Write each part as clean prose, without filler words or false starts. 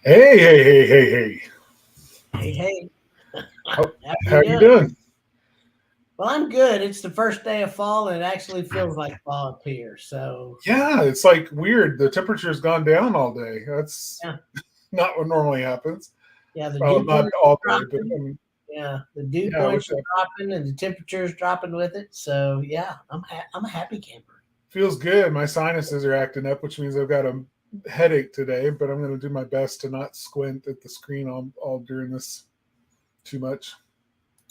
Hey, hey, hey, hey, hey. Hey, hey, How, how how you you doing? doing? Well, I'm good. It's the first day of fall, and it actually feels like fall up here. So, Yeah, it's like weird. The temperature's gone down all day. That's yeah, not what normally happens. yeah, the Well, dew not points all are day, but dropping. Yeah, the dew yeah, I wish points are that dropping, and the temperature's dropping with it. So, yeah, I'm a happy camper. feels good. My sinuses are acting up, which means I've got a headache today, but I'm going to do my best to not squint at the screen all during this too much.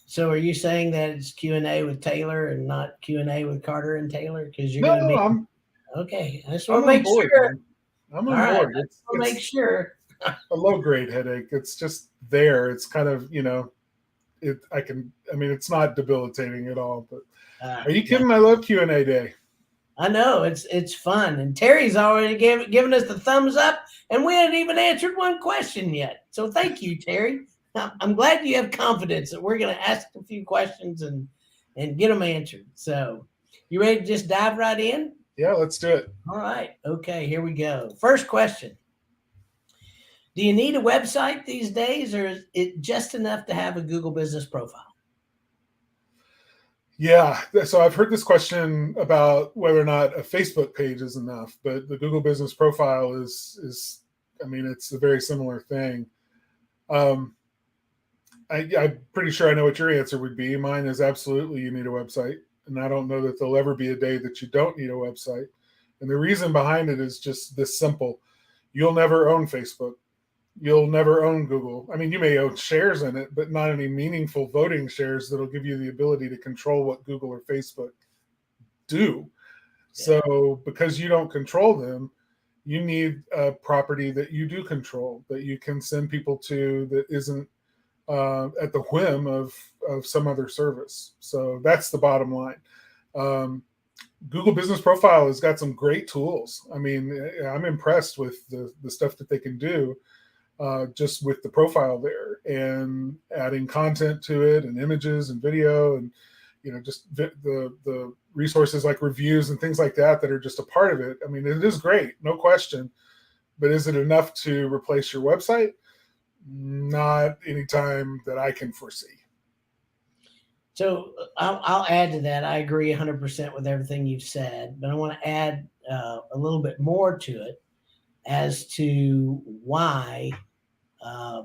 So, are you saying that it's Q&A with Taylor and not Q&A with Carter and Taylor? Because you're No, going to be I'm okay. I just want I'm to on make board, sure. man. I'm All on right, I board. just want to make It's sure. a low grade headache. It's just there. It's kind of, it I can I mean it's not debilitating at all, but are you Yeah. kidding? I love Q&A day. I know it's fun, and Terry's already given us the thumbs up, and we haven't even answered one question yet. So thank you, Terry. I'm glad you have confidence that we're going to ask a few questions and get them answered. So you ready to just dive right in? Yeah, let's do it. All right. Okay, here we go. First question: do you need a website these days, or is it just enough to have a Google Business profile? Yeah, so I've heard this question about whether or not a Facebook page is enough, but the Google Business Profile is I mean it's a very similar thing. Um, I'm pretty sure I know what your answer would be. Mine is absolutely you need a website, and I don't know that there'll ever be a day that you don't need a website. And the reason behind it is just this simple: you'll never own Facebook. You'll never own Google. I mean, you may own shares in it, but not any meaningful voting shares that'll give you the ability to control what Google or Facebook do. Yeah. So, because you don't control them, you need a property that you do control, that you can send people to, that isn't at the whim of some other service. So, that's the bottom line. Um, Google Business Profile has got some great tools. I mean, I'm impressed with the stuff that they can do just with the profile there and adding content to it and images and video and just the resources like reviews and things like that that are just a part of it. I mean, it is great, no question, but is it enough to replace your website? Not anytime that I can foresee. So I'll add to that. I agree 100% with everything you've said, but I want to add a little bit more to it as to why uh,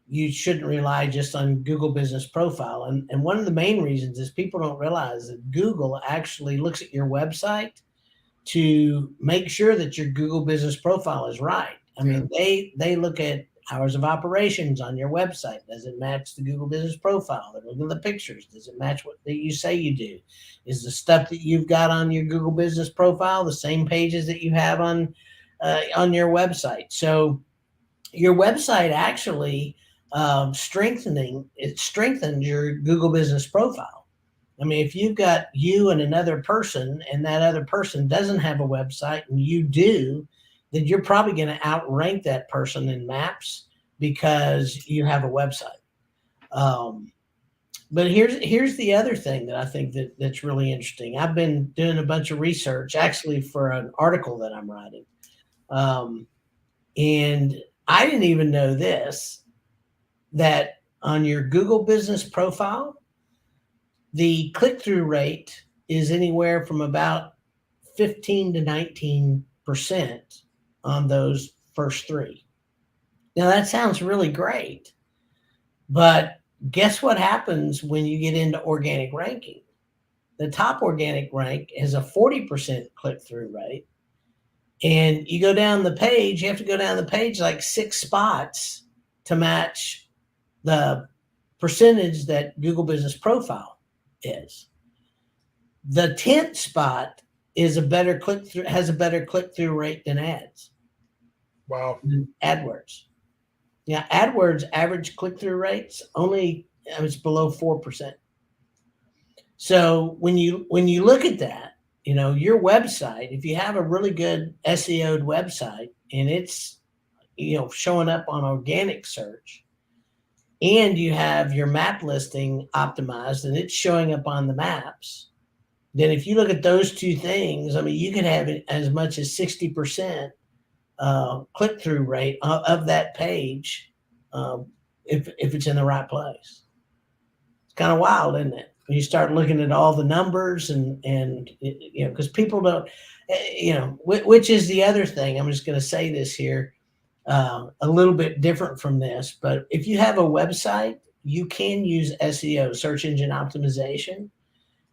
you shouldn't rely just on Google Business Profile. And one of the main reasons is people don't realize that Google actually looks at your website to make sure that your Google Business Profile is right. I Yeah. mean, they look at hours of operations on your website. Does it match the Google Business Profile? They're looking at the pictures. Does it match what that you say you do? Is the stuff that you've got on your Google Business Profile the same pages that you have on your website? So your website actually strengthening it strengthens your Google Business Profile. I mean, if you've got you and another person, and that other person doesn't have a website and you do, then you're probably going to outrank that person in maps because you have a website. Um, but here's the other thing that I think that's really interesting. I've been doing a bunch of research actually for an article that I'm writing, um, and I didn't even know this, that on your Google Business Profile, the click through rate is anywhere from about 15 to 19% on those first three. Now, that sounds really great, but guess what happens when you get into organic ranking? The top organic rank has a 40% click through rate. And you go down the page, you have to go down the page like 6 spots to match the percentage that Google Business Profile is. The 10th spot is a better click through has a better click through rate than Wow. AdWords. Yeah, AdWords average click through rates only it's below 4%. So when you look at that, your website, if you have a really good SEO'd website and it's showing up on organic search, and you have your map listing optimized and it's showing up on the maps, then if you look at those two things, I mean, you can have as much as 60% click-through rate of that page if it's in the right place. It's kind of wild, isn't it? When you start looking at all the numbers and you know, because people don't, you know, which is the other thing. I'm just going to say this here, a little bit different from this, but if you have a website, you can use SEO, search engine optimization,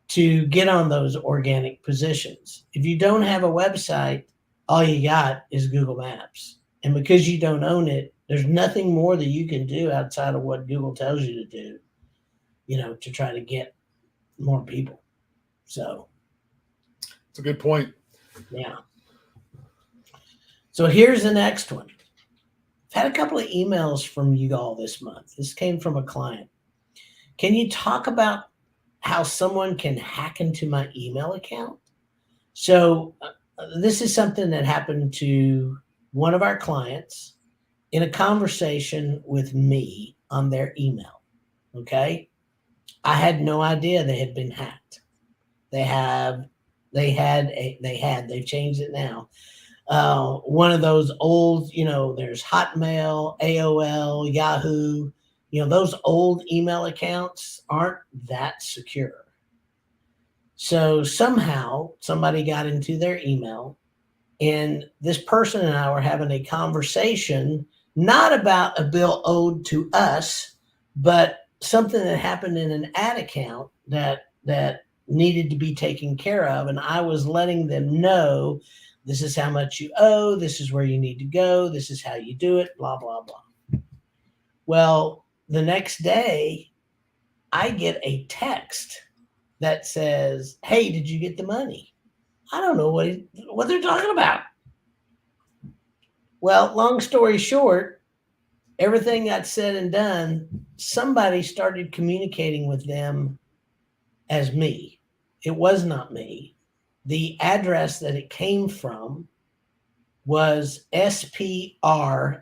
to get on those organic positions. If you don't have a website, all you got is Google Maps. And because you don't own it, there's nothing more that you can do outside of what Google tells you to do, you know, to try to get more people. So it's a good point. Yeah. So here's the next one. I've had a couple of emails from you all this month. This came from a client. Can you talk about how someone can hack into my email account? So this is something that happened to one of our clients in a conversation with me on their email. Okay. I had no idea they had been hacked. They've changed it now. One of those old, you know, there's Hotmail, AOL, Yahoo, you know, those old email accounts aren't that secure. So somehow somebody got into their email, and this person and I were having a conversation, not about a bill owed to us, but something that happened in an ad account that needed to be taken care of. And I was letting them know, this is how much you owe, this is where you need to go, this is how you do it, blah, blah, blah. Well, the next day, I get a text that says, hey, did you get the money? I don't know what they're talking about. Well, long story short, everything got said and done, somebody started communicating with them as me. It was not me. The address that it came from was SPRAK.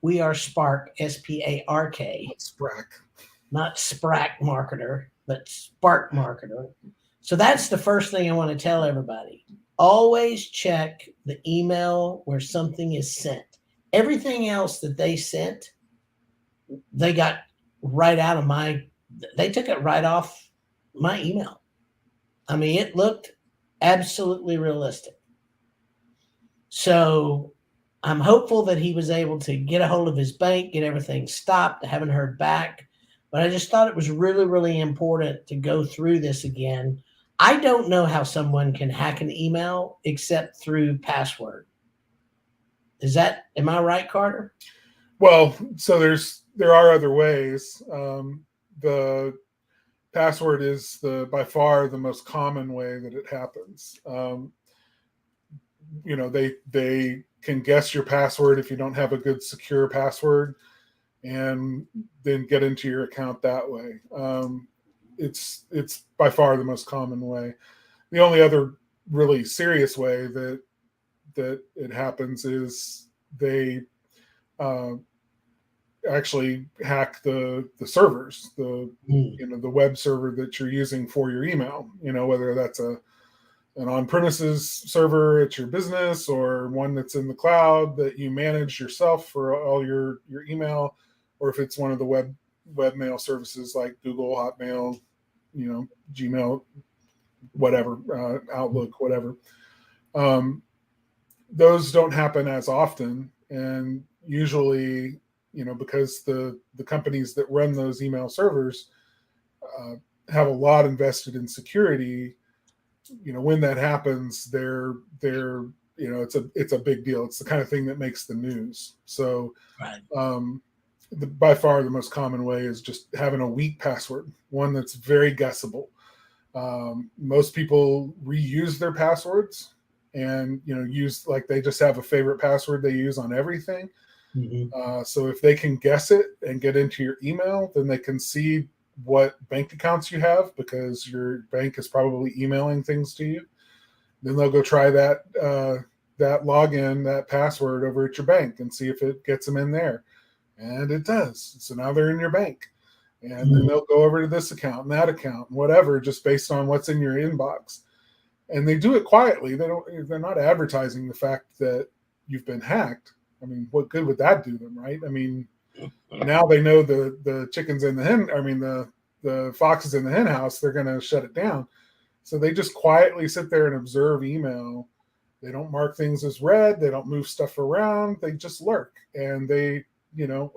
We are Spark, SPARK. Sprack. Not Sprack Marketer, but Spark Marketer. So that's the first thing I want to tell everybody. Always check the email where something is sent. Everything else that they sent, they got right out of they took it right off my email. I mean, it looked absolutely realistic. So I'm hopeful that he was able to get a hold of his bank, get everything stopped. I haven't heard back, but I just thought it was really, really important to go through this again. I don't know how someone can hack an email except through password. Am I right, Carter? Well, so there are other ways. The password is by far the most common way that it happens. You know, they can guess your password if you don't have a good secure password, and then get into your account that way. It's by far the most common way. The only other really serious way that it happens is they actually hack the servers, you know, the web server that you're using for your email, you know, whether that's an on-premises server at your business or one that's in the cloud that you manage yourself for all your email, or if it's one of the webmail services like Google, Hotmail, you know, Gmail, whatever, Outlook, whatever. Those don't happen as often, and usually, you know, because the companies that run those email servers have a lot invested in security, you know, when that happens, they're you know, it's a big deal. It's the kind of thing that makes the news. So right. By far the most common way is just having a weak password, one that's very guessable. Most people reuse their passwords, and, you know, they just have a favorite password they use on everything. Mm-hmm. So if they can guess it and get into your email, then they can see what bank accounts you have, because your bank is probably emailing things to you. Then they'll go try that login, that password over at your bank, and see if it gets them in there. And it does. So now they're in your bank. And then they'll go over to this account and that account, whatever, just based on what's in your inbox. And they do it quietly. They're not advertising the fact that you've been hacked, I mean, what good would that do them, right? I mean, now they know the chickens in the hen, I mean, the foxes in the hen house, they're going to shut it down. So they just quietly sit there and observe email. They don't mark things as read. They don't move stuff around. They just lurk. And they,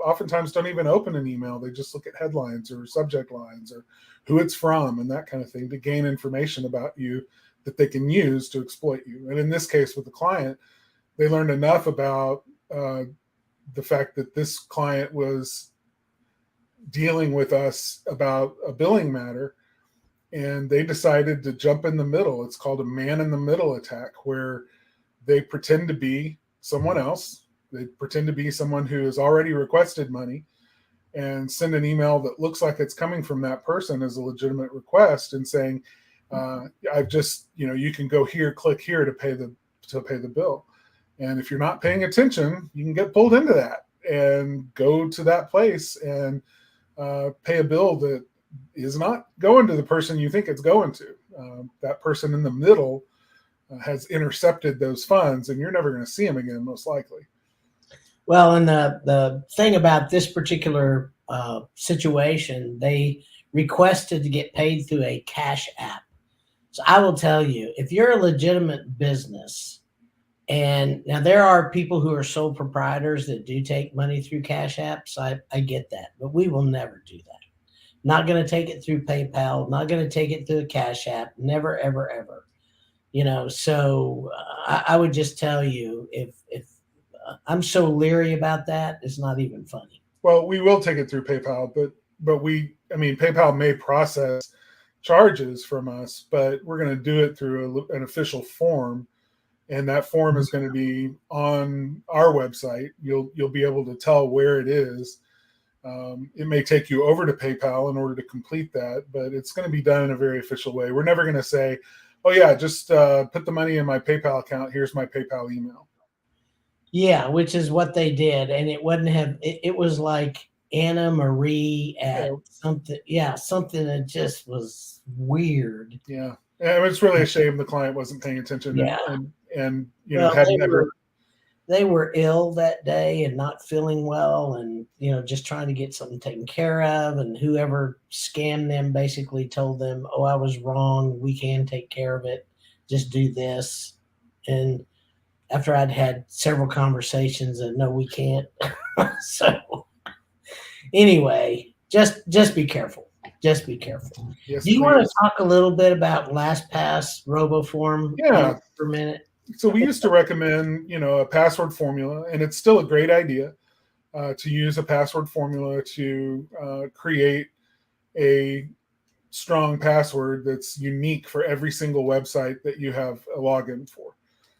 oftentimes don't even open an email. They just look at headlines or subject lines or who it's from and that kind of thing to gain information about you that they can use to exploit you. And in this case with the client, they learned enough about the fact that this client was dealing with us about a billing matter, and they decided to jump in the middle. It's called a man in the middle attack, where they pretend to be someone else. They pretend to be someone who has already requested money and send an email that looks like it's coming from that person as a legitimate request and saying, I've just, you can go here, click here to pay the bill. And if you're not paying attention, you can get pulled into that and go to that place and pay a bill that is not going to the person you think it's going to. That person in the middle has intercepted those funds, and you're never going to see them again, most likely. Well, and the thing about this particular situation, they requested to get paid through a Cash App. So I will tell you, if you're a legitimate business, and now there are people who are sole proprietors that do take money through Cash Apps, I get that, but we will never do that. Not going to take it through PayPal, not going to take it through a Cash App, never, ever, ever. So I would just tell you, if I'm so leery about that, it's not even funny. Well, we will take it through PayPal, but PayPal may process charges from us, but we're going to do it through an official form, and that form is going to be on our website. You'll be able to tell where it is. It may take you over to PayPal in order to complete that, but it's going to be done in a very official way. We're never going to say, oh yeah, just put the money in my PayPal account. Here's my PayPal email. Yeah, which is what they did. And it wouldn't have, it was like Anna Marie at something. Yeah, something that just was weird. Yeah. And it's really a shame the client wasn't paying attention. Yeah. And hadn't ever. They were ill that day and not feeling well, and just trying to get something taken care of, and whoever scammed them basically told them, oh, I was wrong, we can take care of it, just do this. And after I'd had several conversations, and no, we can't. So anyway, just be careful. Just be careful. Yes, do you want to talk a little bit about LastPass RoboForm for a minute? So we used to recommend, a password formula, and it's still a great idea to use a password formula to create a strong password that's unique for every single website that you have a login for.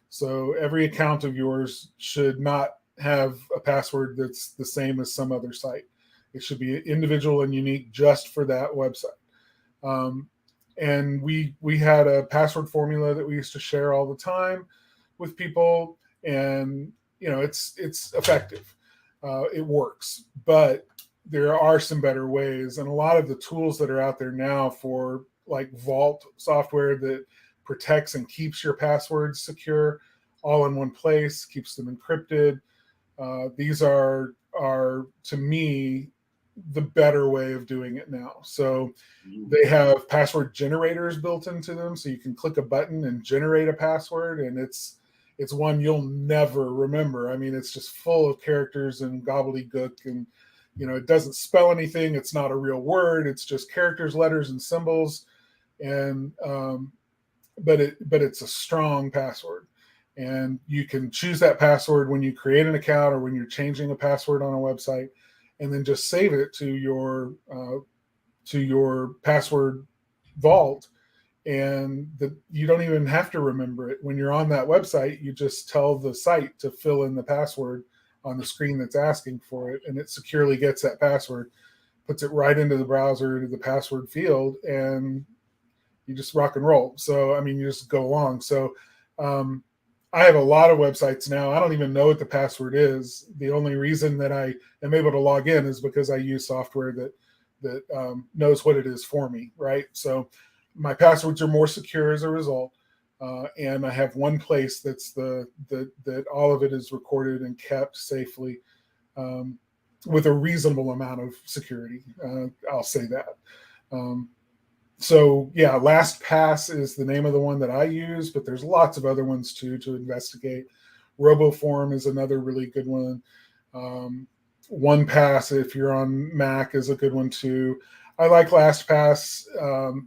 So every account of yours should not have a password that's the same as some other site. It should be individual and unique just for that website. And we had a password formula that we used to share all the time with people, and it's effective. It works, but there are some better ways, and a lot of the tools that are out there now for like Vault software that protects and keeps your passwords secure all in one place, keeps them encrypted. These are to me the better way of doing it now. So they have password generators built into them, so you can click a button and generate a password, and it's one you'll never remember. I mean, it's just full of characters and gobbledygook, and it doesn't spell anything. It's not a real word. It's just characters, letters, and symbols, and but it's a strong password, and you can choose that password when you create an account or when you're changing a password on a website, and then just save it to your password vault, and you don't even have to remember it. When you're on that website, you just tell the site to fill in the password on the screen that's asking for it, and it securely gets that password, puts it right into the browser, into the password field, and you just rock and roll. So, I mean, you just go along. So I have a lot of websites now. I don't even know what the password is. The only reason that I am able to log in is because I use software that knows what it is for me, right? So my passwords are more secure as a result. and I have one place that's that all of it is recorded and kept safely, with a reasonable amount of security. I'll say that. So yeah, LastPass is the name of the one that I use, but there's lots of other ones too to investigate. RoboForm is another really good one. OnePass, if you're on Mac, is a good one too. I like LastPass.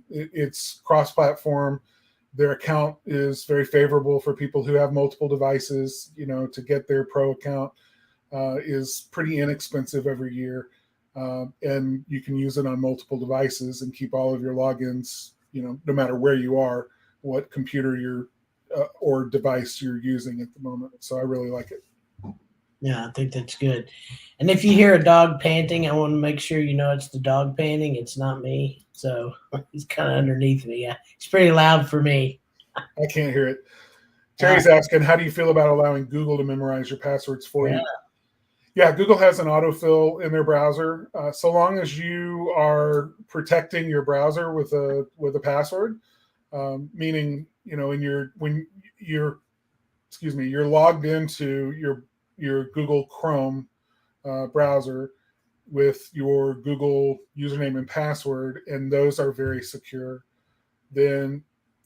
It's cross-platform. Their account is very favorable for people who have multiple devices. To get their pro account is pretty inexpensive every year, and you can use it on multiple devices and keep all of your logins. No matter where you are, what computer you're or device you're using at the moment. So I really like it. Yeah, I think that's good. And if you hear a dog panting, I want to make sure you know it's the dog panting. It's not me. So he's kind of underneath me. Yeah, it's pretty loud for me. I can't hear it. Terry's asking, how do you feel about allowing Google to memorize your passwords for you? Yeah, Google has an autofill in their browser. So long as you are protecting your browser with a password, meaning when you're logged into your Google Chrome browser with your Google username and password, and those are very secure, then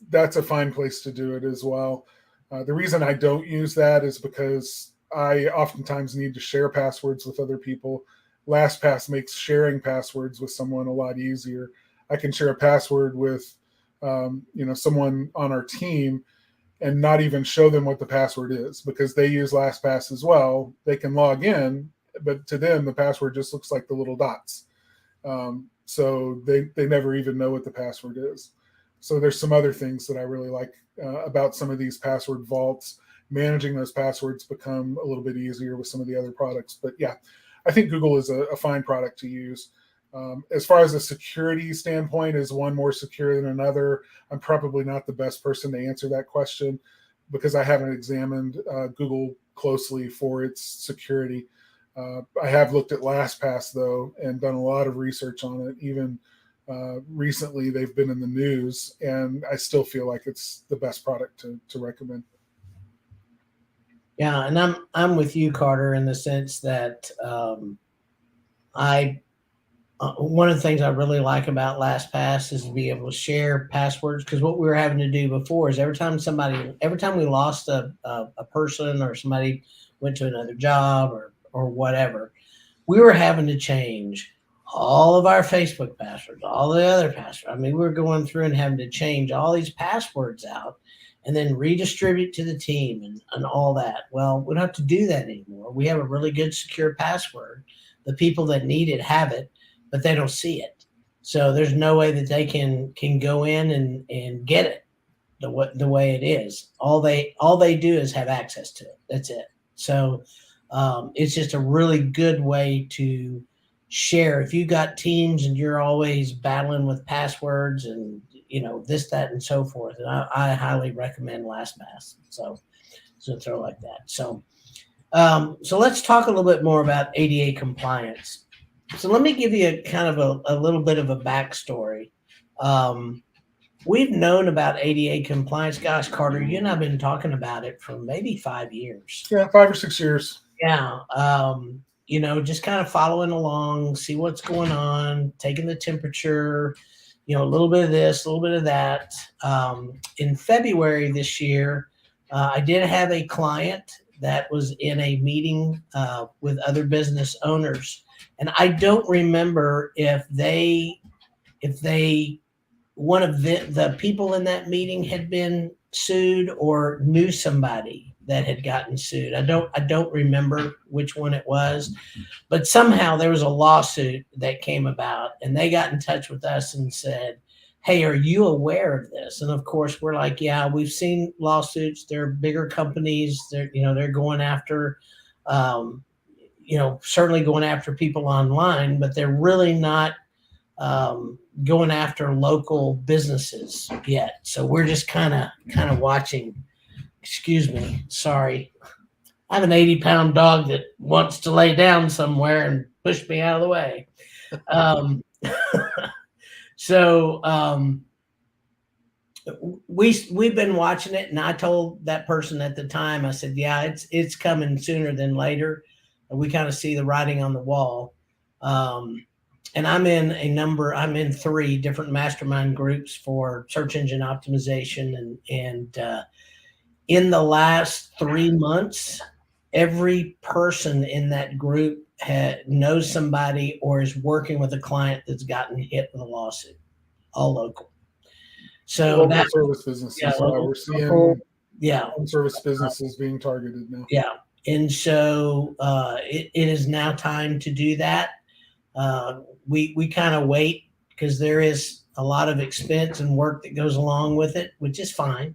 that's a fine place to do it as well. The reason I don't use that is because I oftentimes need to share passwords with other people. LastPass makes sharing passwords with someone a lot easier. I can share a password with someone on our team and not even show them what the password is because they use LastPass as well. They can log in, but to them, the password just looks like the little dots. So they never even know what the password is. So there's some other things that I really like about some of these password vaults. Managing those passwords become a little bit easier with some of the other products. But yeah, I think Google is a fine product to use. As far as a security standpoint, is one more secure than another? I'm probably not the best person to answer that question because I haven't examined Google closely for its security. I have looked at LastPass, though, and done a lot of research on it. Even recently, they've been in the news, and I still feel like it's the best product to recommend. Yeah, and I'm with you, Carter, in the sense that one of the things I really like about LastPass is to be able to share passwords, because what we were having to do before is every time we lost a person or somebody went to another job or whatever, we were having to change all of our Facebook passwords, all the other passwords. I mean, we were going through and having to change all these passwords out and then redistribute to the team and all that. Well, we don't have to do that anymore. We have a really good secure password. The people that need it have it, but they don't see it. So there's no way that they can go in and get it the way it is. All they do is have access to it. That's it. So it's just a really good way to share. If you got teams and you're always battling with passwords and this, that, and so forth, and I highly recommend LastPass. So throw like that. So let's talk a little bit more about ADA compliance. So let me give you a kind of a little bit of a backstory. We've known about ADA compliance. Gosh, Carter, you and I have been talking about it for maybe 5 years. Yeah, 5 or 6 years. Yeah. Just kind of following along, see what's going on, taking the temperature, a little bit of this, a little bit of that. In February this year, I did have a client that was in a meeting with other business owners. And I don't remember if one of the people in that meeting had been sued or knew somebody that had gotten sued. I don't remember which one it was, but somehow there was a lawsuit that came about, and they got in touch with us and said, "Hey, are you aware of this?" And of course, we're like, "Yeah, we've seen lawsuits. They're bigger companies. They're going after." Certainly going after people online, but they're really not going after local businesses yet. So we're just kind of watching. Excuse me, sorry. I have an 80-pound dog that wants to lay down somewhere and push me out of the way. we've been watching it, and I told that person at the time, I said, yeah, it's coming sooner than later. We kind of see the writing on the wall. And I'm in 3 different mastermind groups for search engine optimization. And in the last 3 months, every person in that group knows somebody or is working with a client that's gotten hit with a lawsuit, all local. So Local that, service businesses. yeah, We're seeing local, yeah, home service businesses being targeted now. yeah. And so it is now time to do that. We kind of wait because there is a lot of expense and work that goes along with it, which is fine.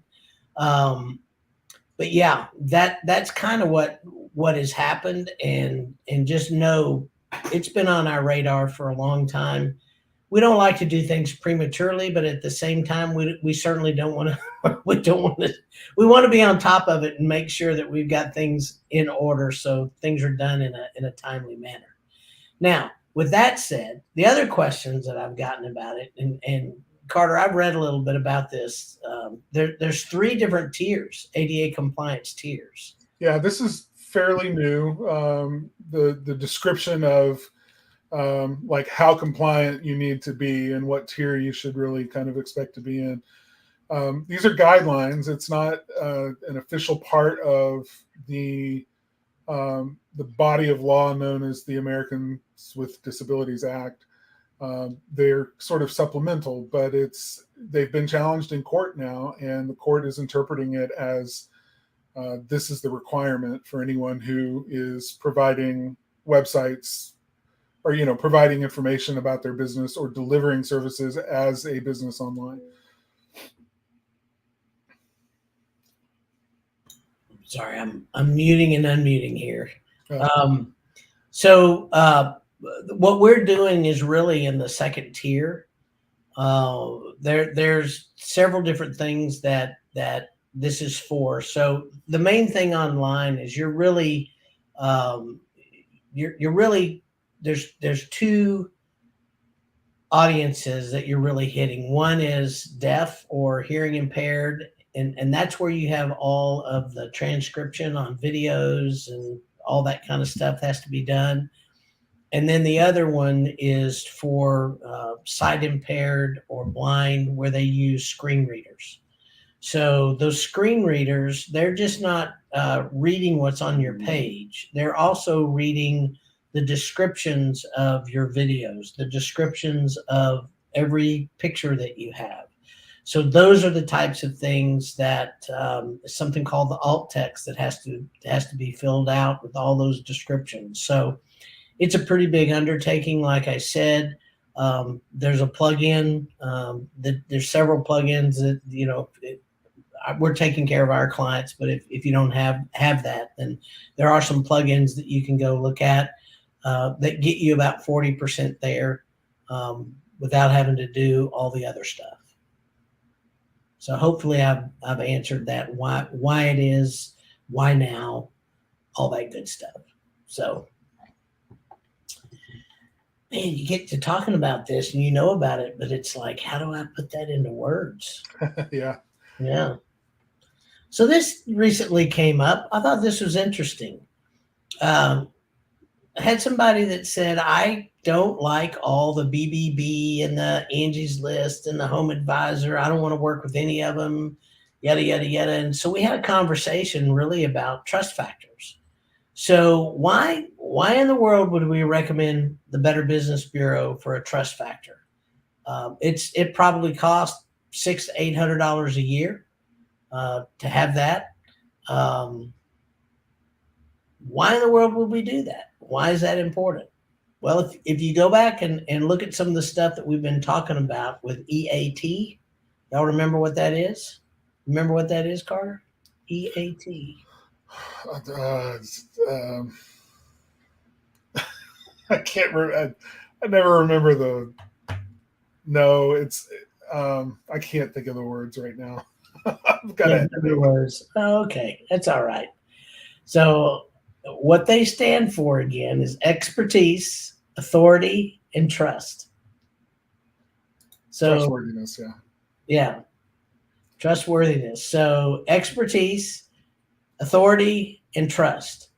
But yeah, that's kind of what has happened, and just know it's been on our radar for a long time. We don't like to do things prematurely, but at the same time, we certainly don't want to. We want to be on top of it and make sure that we've got things in order so things are done in a timely manner. Now, with that said, the other questions that I've gotten about it, and Carter, I've read a little bit about this. There's 3 different tiers, ADA compliance tiers. Yeah, this is fairly new. The description of like how compliant you need to be and what tier you should really kind of expect to be in. These are guidelines. It's not an official part of the body of law known as the Americans with Disabilities Act. They're sort of supplemental, but they've been challenged in court now, and the court is interpreting it as this is the requirement for anyone who is providing websites or providing information about their business or delivering services as a business online. Sorry, I'm muting and unmuting here. So what we're doing is really in the second tier. There's several different things that this is for. So the main thing online is you're really there's 2 audiences that you're really hitting. One is deaf or hearing impaired, and that's where you have all of the transcription on videos and all that kind of stuff has to be done. And then the other one is for sight impaired or blind, where they use screen readers. So those screen readers, they're just not reading what's on your page. They're also reading the descriptions of your videos, the descriptions of every picture that you have. So those are the types of things that something called the alt text that has to be filled out with all those descriptions. So it's a pretty big undertaking. Like I said, there's a plugin. There's several plugins that we're taking care of our clients. But if you don't have that, then there are some plugins that you can go look at that get you about 40% there without having to do all the other stuff. So hopefully I've answered that, why it is, why now, all that good stuff. So, man, you get to talking about this and you know about it, but it's like, how do I put that into words? Yeah. So this recently came up. I thought this was interesting. I had somebody that said, I don't like all the BBB and the Angie's List and the Home Advisor. I don't want to work with any of them, yada, yada, yada. And so we had a conversation really about trust factors. So why in the world would we recommend the Better Business Bureau for a trust factor? It probably costs $600 to $800 a year to have that. Why in the world would we do that? Why is that important? Well, if you go back and look at some of the stuff that we've been talking about with EAT, y'all remember what that is? Remember what that is, Carter? EAT. I can't remember. I never remember it's I can't think of the words right now. I've got the words. Okay, that's all right. So what they stand for again is expertise, authority, and trust. So trustworthiness, yeah. Trustworthiness. So expertise, authority, and trust.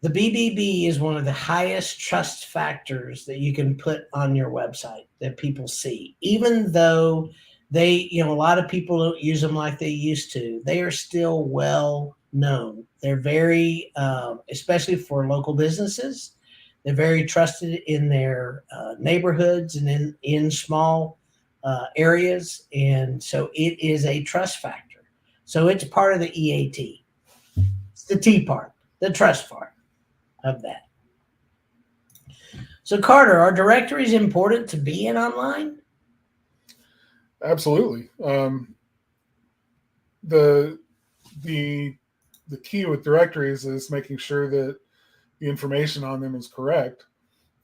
The BBB is one of the highest trust factors that you can put on your website that people see. Even though a lot of people don't use them like they used to, they are still well known. They're very, especially for local businesses, they're very trusted in their neighborhoods and in small areas. And so it is a trust factor. So it's part of the EAT. It's the T part, the trust part of that. So Carter, are directories important to be in online? Absolutely. The the the key with directories is making sure that the information on them is correct.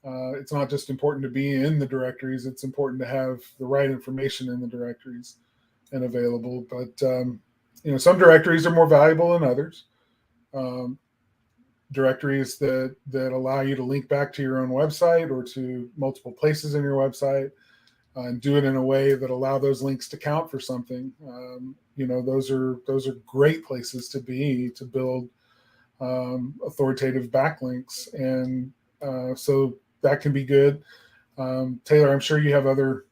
It's not just important to be in the directories; it's important to have the right information in the directories and available. But some directories are more valuable than others. Um, Directories that allow you to link back to your own website or to multiple places in your website, and do it in a way that allow those links to count for something. Those are great places to be to build authoritative backlinks, and so that can be good. Taylor, I'm sure you have other.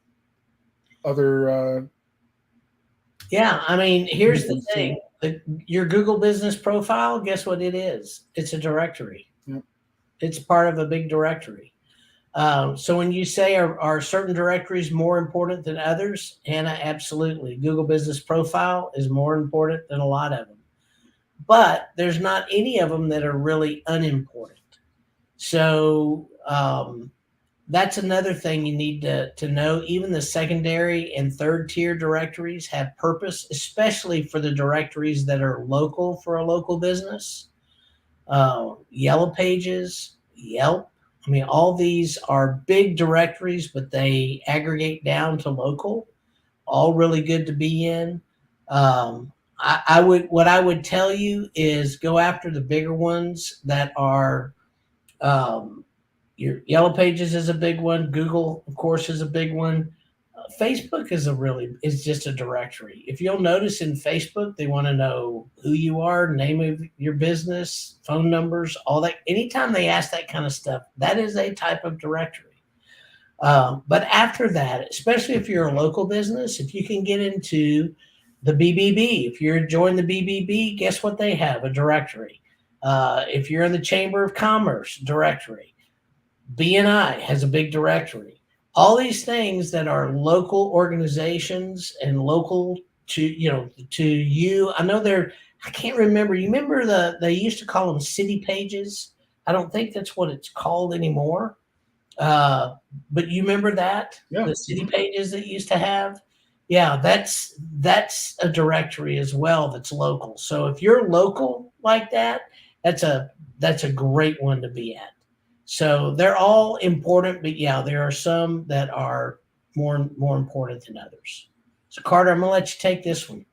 Yeah, I mean, here's the thing: your Google Business Profile. Guess what it is? It's a directory. Yep. It's part of a big directory. So when you say are certain directories more important than others, Hannah, absolutely. Google Business Profile is more important than a lot of them, but there's not any of them that are really unimportant. So that's another thing you need to know. Even the secondary and third tier directories have purpose, especially for the directories that are local for a local business. Yellow Pages, Yelp. I mean, all these are big directories, but they aggregate down to local. All really good to be in. What I would tell you is go after the bigger ones that are. Your Yellow Pages is a big one. Google, of course, is a big one. Facebook is just a directory. If you'll notice in Facebook, they want to know who you are, name of your business, phone numbers, all that. Anytime they ask that kind of stuff, that is a type of directory. But after that, especially if you're a local business, if you can get into the BBB, if you're join the BBB, guess what they have? A directory. If you're in the Chamber of Commerce directory, BNI has a big directory. All these things that are local organizations and local to you. I know I can't remember. You remember they used to call them city pages. I don't think that's what it's called anymore. But you remember that? Yeah. The city pages that used to have? Yeah, that's a directory as well that's local. So if you're local like that, that's a great one to be at. So they're all important, but yeah, there are some that are more important than others. So Carter, I'm gonna let you take this one.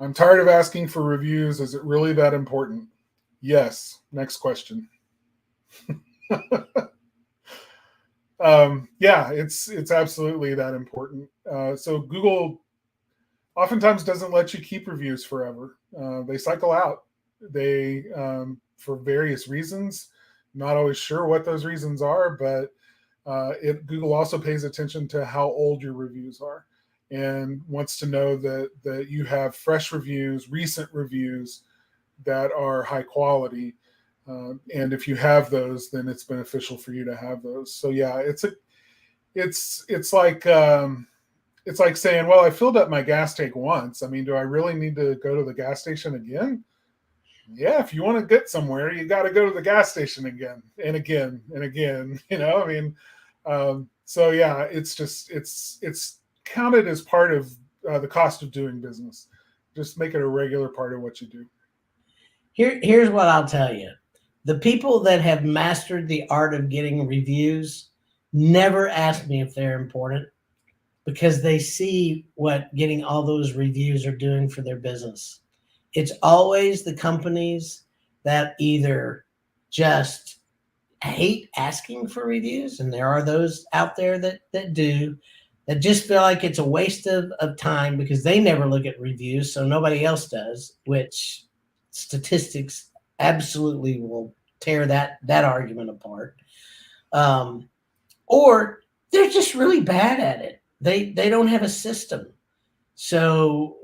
I'm tired of asking for reviews. Is it really that important? Yes. Next question. Yeah, it's absolutely that important. So Google oftentimes doesn't let you keep reviews forever. They cycle out. They for various reasons. Not always sure what those reasons are, but Google also pays attention to how old your reviews are, and wants to know that you have fresh reviews, recent reviews that are high quality. And if you have those, then it's beneficial for you to have those. So yeah, it's like saying, well, I filled up my gas tank once. I mean, do I really need to go to the gas station again? Yeah, if you want to get somewhere, you got to go to the gas station again and again and again. I mean, so yeah, it's counted as part of the cost of doing business. Just make it a regular part of what you do. Here's what I'll tell you. The people that have mastered the art of getting reviews never ask me if they're important because they see what getting all those reviews are doing for their business. It's always the companies that either just hate asking for reviews, and there are those out there that do, that just feel like it's a waste of time because they never look at reviews, so nobody else does, which statistics absolutely will tear that argument apart. Um, or they're just really bad at it. They don't have a system. So,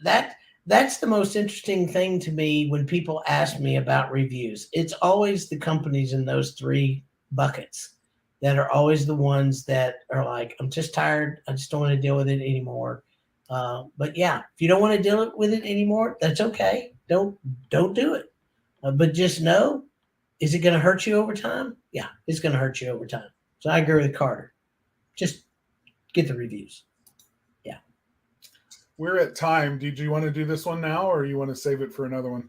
that that's the most interesting thing to me when people ask me about reviews. It's always the companies in those three buckets that are always the ones that are like, I'm just tired. I just don't want to deal with it anymore. But yeah, if you don't want to deal with it anymore, that's okay. Don't do it. But just know, is it going to hurt you over time? Yeah, it's going to hurt you over time. So I agree with Carter. Just get the reviews. Yeah. We're at time. Did you want to do this one now, or you want to save it for another one?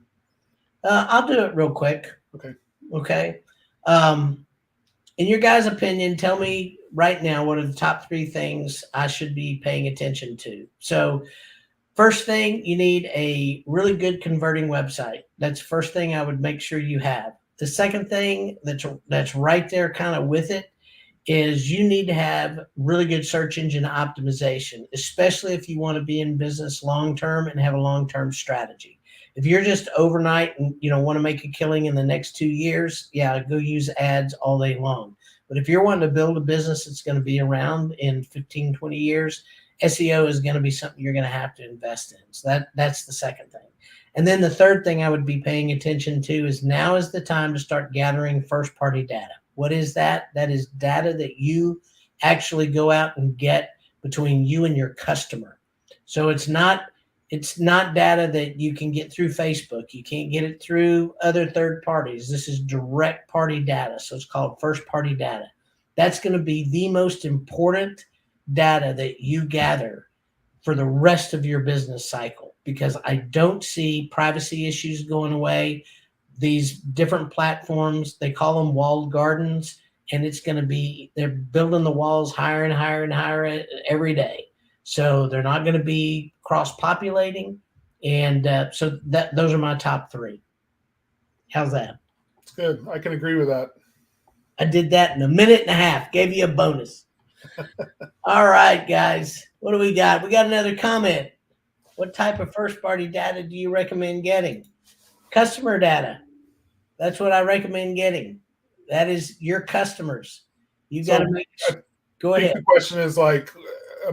I'll do it real quick. Okay. Okay. In your guys' opinion, tell me right now what are the top three things I should be paying attention to. So, first thing, you need a really good converting website. That's the first thing I would make sure you have. The second thing that's right there, kind of with it, is you need to have really good search engine optimization, especially if you want to be in business long term and have a long term strategy. If you're just overnight and want to make a killing in the next 2 years, yeah, go use ads all day long. But if you're wanting to build a business that's going to be around in 15, 20 years, SEO is going to be something you're going to have to invest in. So that's the second thing. And then the third thing I would be paying attention to is now is the time to start gathering first party data. What is that? That is data that you actually go out and get between you and your customer. So it's not data that you can get through Facebook. You can't get it through other third parties. This is direct party data. So it's called first party data. That's going to be the most important data that you gather for the rest of your business cycle, because I don't see privacy issues going away. These different platforms, they call them walled gardens, and it's going to be, they're building the walls higher and higher and higher every day. So they're not going to be cross-populating. And so those are my top three. How's that? It's good. I can agree with that. I did that in a minute and a half. Gave you a bonus. All right, guys. What do we got? We got another comment. What type of first-party data do you recommend getting? Customer data. That's what I recommend getting. That is your customers. You got to make. Go ahead. The question is like,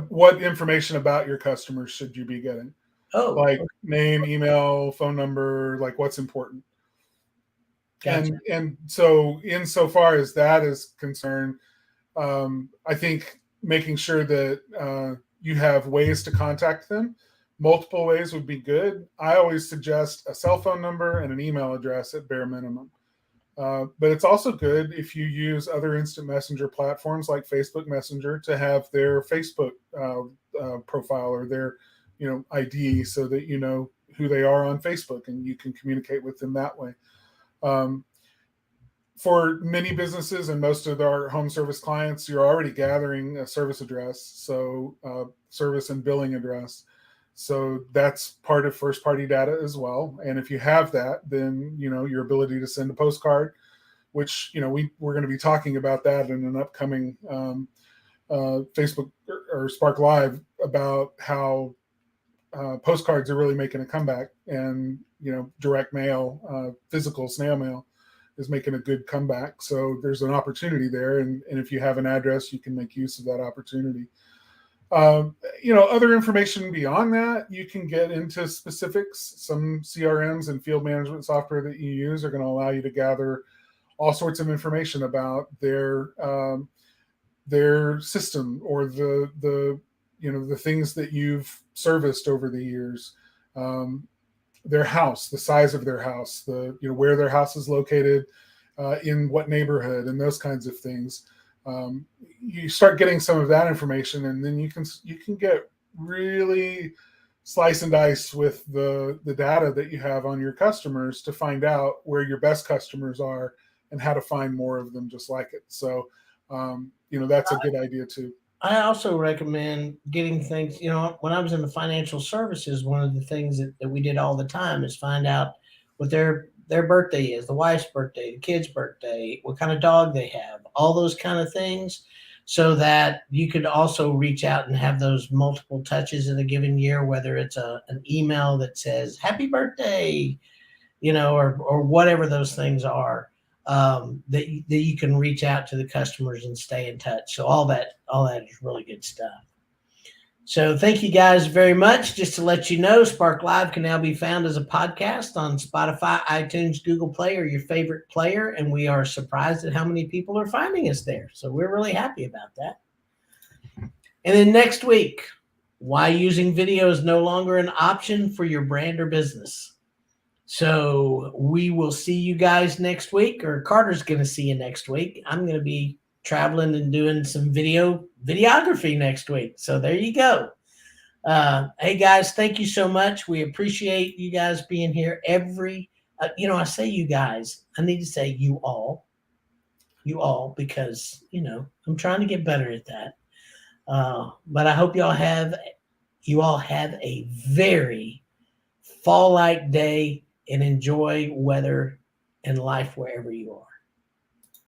what information about your customers should you be getting? Oh, like name, email, phone number, like what's important. Gotcha. And so insofar as that is concerned, I think making sure that you have ways to contact them. Multiple ways would be good. I always suggest a cell phone number and an email address at bare minimum. But it's also good if you use other instant messenger platforms like Facebook Messenger to have their Facebook profile or their ID, so that you know who they are on Facebook and you can communicate with them that way. For many businesses and most of our home service clients, you're already gathering a service address, so service and billing address. So that's part of first party data as well. And if you have that, then your ability to send a postcard, which we're going to be talking about that in an upcoming Facebook or Spark Live about how postcards are really making a comeback, and direct mail, physical snail mail is making a good comeback. So there's an opportunity there, and if you have an address, you can make use of that opportunity. Other information beyond that, you can get into specifics. Some CRMs and field management software that you use are going to allow you to gather all sorts of information about their system or the things that you've serviced over the years, their house, the size of their house, where their house is located, in what neighborhood, and those kinds of things. You start getting some of that information, and then you can get really slice and dice with the data that you have on your customers to find out where your best customers are and how to find more of them just like it. So that's a good idea too. I also recommend getting things, when I was in the financial services, one of the things that we did all the time is find out what their birthday is, the wife's birthday, the kid's birthday, what kind of dog they have, all those kind of things. so that you could also reach out and have those multiple touches in a given year, whether it's an email that says happy birthday, or whatever those things are, that you can reach out to the customers and stay in touch. So all that is really good stuff. So thank you guys very much. Just to let you know, Spark Live can now be found as a podcast on Spotify, iTunes, Google Play, or your favorite player. And we are surprised at how many people are finding us there. So we're really happy about that. And then next week, why using video is no longer an option for your brand or business. So we will see you guys next week, or Carter's going to see you next week. I'm going to be traveling and doing some videography next week. So there you go. Hey guys, thank you so much. We appreciate you guys being here I say you guys, I need to say you all, because, I'm trying to get better at that. But I hope you all have a very fall-like day and enjoy weather and life wherever you are.